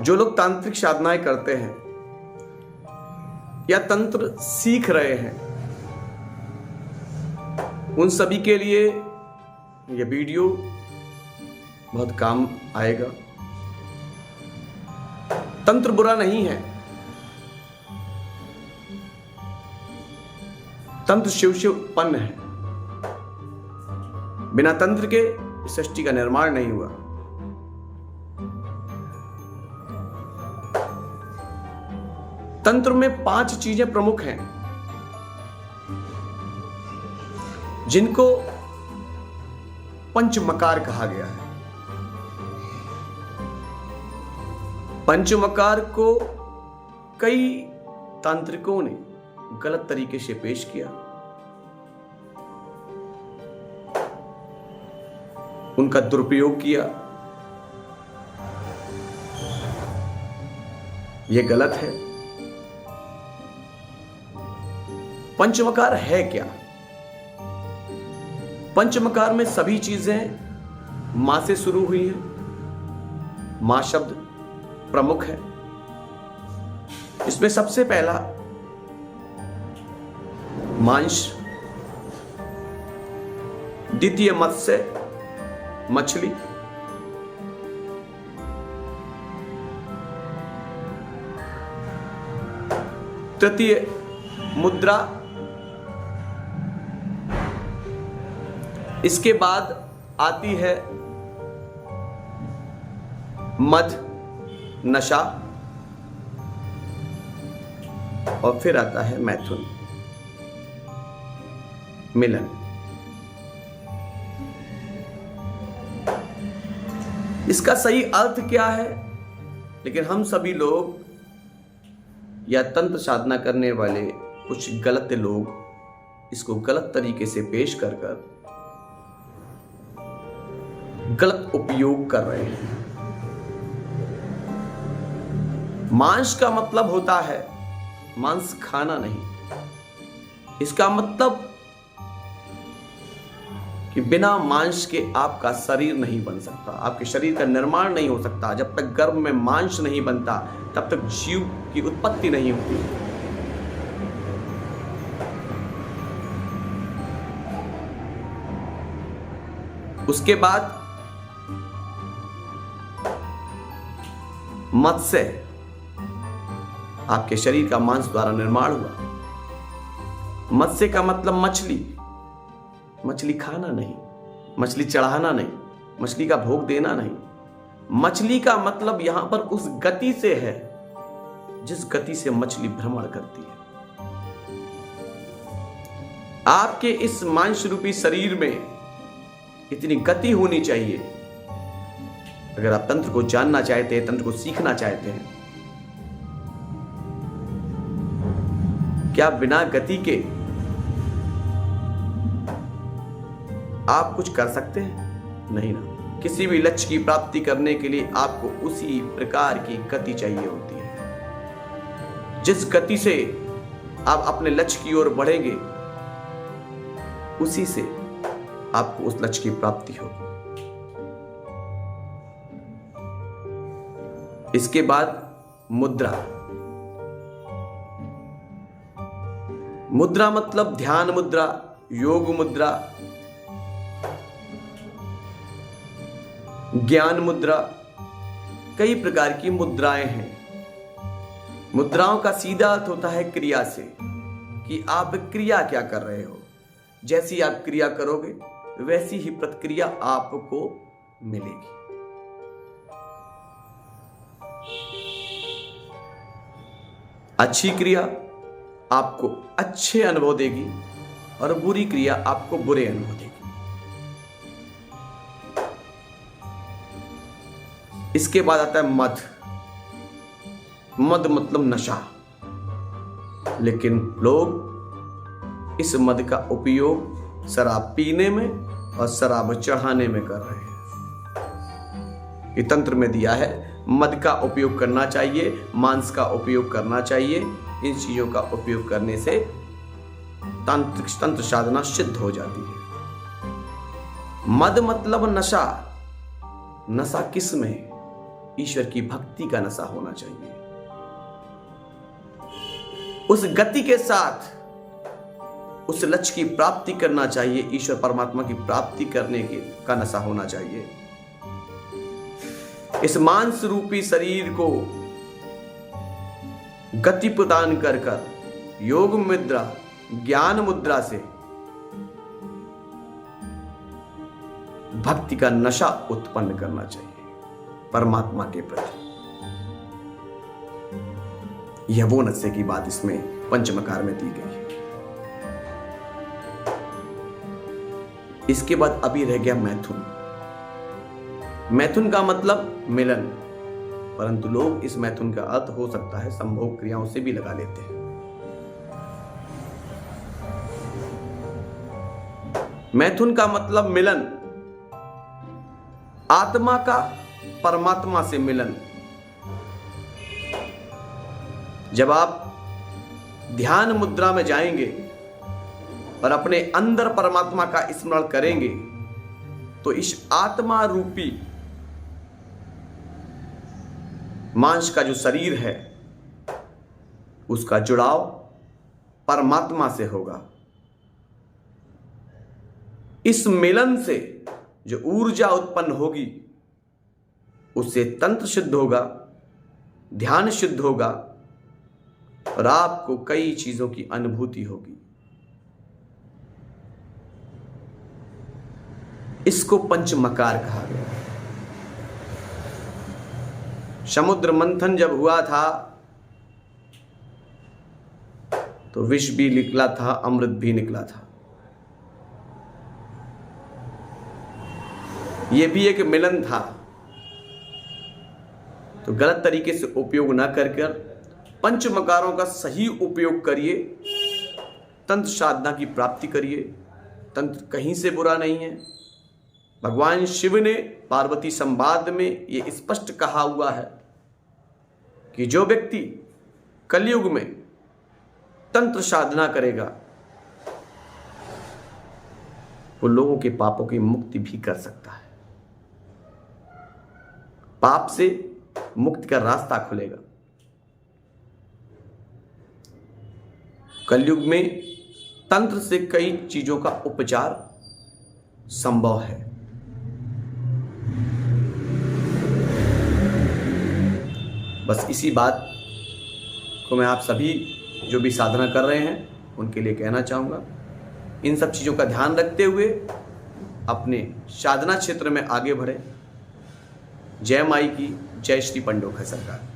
जो लोग तांत्रिक साधनाएं करते हैं या तंत्र सीख रहे हैं, उन सभी के लिए यह वीडियो बहुत काम आएगा। तंत्र बुरा नहीं है, तंत्र शिव से उत्पन्न है। बिना तंत्र के सृष्टि का निर्माण नहीं हुआ। तंत्र में 5 चीजें प्रमुख हैं जिनको पंचमकार कहा गया है। पंचमकार को कई तांत्रिकों ने गलत तरीके से पेश किया, उनका दुरुपयोग किया। यह गलत है। पंचमकार है क्या? पंचमकार में सभी चीजें मां से शुरू हुई हैं। मां शब्द प्रमुख है। इसमें सबसे पहला मांस, द्वितीय मत्स्य मछली, तृतीय मुद्रा, इसके बाद आती है मद नशा और फिर आता है मैथुन मिलन। इसका सही अर्थ क्या है? लेकिन हम सभी लोग या तंत्र साधना करने वाले कुछ गलत लोग इसको गलत तरीके से पेश कर गलत उपयोग कर रहे हैं। मांस का मतलब होता है मांस खाना नहीं। इसका मतलब कि बिना मांस के आपका शरीर नहीं बन सकता, आपके शरीर का निर्माण नहीं हो सकता। जब तक गर्भ में मांस नहीं बनता तब तक जीव की उत्पत्ति नहीं होती। उसके बाद मत्स्य, आपके शरीर का मांस द्वारा निर्माण हुआ। मत्स्य का मतलब मछली। मछली खाना नहीं, मछली चढ़ाना नहीं, मछली का भोग देना नहीं। मछली का मतलब यहां पर उस गति से है जिस गति से मछली भ्रमण करती है। आपके इस मांस रूपी शरीर में इतनी गति होनी चाहिए। अगर आप तंत्र को जानना चाहते हैं, तंत्र को सीखना चाहते हैं, क्या बिना गति के आप कुछ कर सकते हैं? नहीं ना। किसी भी लक्ष्य की प्राप्ति करने के लिए आपको उसी प्रकार की गति चाहिए होती है। जिस गति से आप अपने लक्ष्य की ओर बढ़ेंगे, उसी से आपको उस लक्ष्य की प्राप्ति होगी। इसके बाद मुद्रा। मुद्रा मतलब ध्यान मुद्रा, योग मुद्रा, ज्ञान मुद्रा। कई प्रकार की मुद्राएं हैं। मुद्राओं का सीधा अर्थ होता है क्रिया से, कि आप क्रिया क्या कर रहे हो। जैसी आप क्रिया करोगे वैसी ही प्रतिक्रिया आपको मिलेगी। अच्छी क्रिया आपको अच्छे अनुभव देगी और बुरी क्रिया आपको बुरे अनुभव देगी। इसके बाद आता है मद। मद मतलब नशा। लेकिन लोग इस मद का उपयोग शराब पीने में और शराब चढ़ाने में कर रहे हैं। ये तंत्र में दिया है, मद का उपयोग करना चाहिए, मांस का उपयोग करना चाहिए। इन चीजों का उपयोग करने से तंत्र साधना सिद्ध हो जाती है। मद मतलब नशा। नशा किस में? ईश्वर की भक्ति का नशा होना चाहिए। उस गति के साथ उस लक्ष्य की प्राप्ति करना चाहिए, ईश्वर परमात्मा की प्राप्ति करने का नशा होना चाहिए। इस मांस रूपी शरीर को गति प्रदान कर योग मुद्रा, ज्ञान मुद्रा से भक्ति का नशा उत्पन्न करना चाहिए परमात्मा के प्रति। यह वो नशे की बात इसमें पंचमकार में दी गई है। इसके बाद अभी रह गया मैथुन। मैथुन का मतलब मिलन, परंतु लोग इस मैथुन का अर्थ हो सकता है संभोग क्रियाओं से भी लगा लेते हैं। मैथुन का मतलब मिलन, आत्मा का परमात्मा से मिलन। जब आप ध्यान मुद्रा में जाएंगे और अपने अंदर परमात्मा का स्मरण करेंगे तो इस आत्मा रूपी मांस का जो शरीर है उसका जुड़ाव परमात्मा से होगा। इस मिलन से जो ऊर्जा उत्पन्न होगी उससे तंत्र शुद्ध होगा, ध्यान शुद्ध होगा और आपको कई चीजों की अनुभूति होगी। इसको पंचमकार कहा गया। समुद्र मंथन जब हुआ था तो विष भी निकला था, अमृत भी निकला था। यह भी एक मिलन था। तो गलत तरीके से उपयोग ना कर पंचमकारों का सही उपयोग करिए, तंत्र साधना की प्राप्ति करिए। तंत्र कहीं से बुरा नहीं है। भगवान शिव ने पार्वती संवाद में यह स्पष्ट कहा हुआ है कि जो व्यक्ति कलयुग में तंत्र साधना करेगा वो लोगों के पापों की मुक्ति भी कर सकता है। पाप से मुक्ति का रास्ता खुलेगा। कलयुग में तंत्र से कई चीजों का उपचार संभव है। बस इसी बात को मैं आप सभी जो भी साधना कर रहे हैं उनके लिए कहना चाहूँगा। इन सब चीज़ों का ध्यान रखते हुए अपने साधना क्षेत्र में आगे बढ़े। जय माई की, जय श्री पंडोखा सरकार।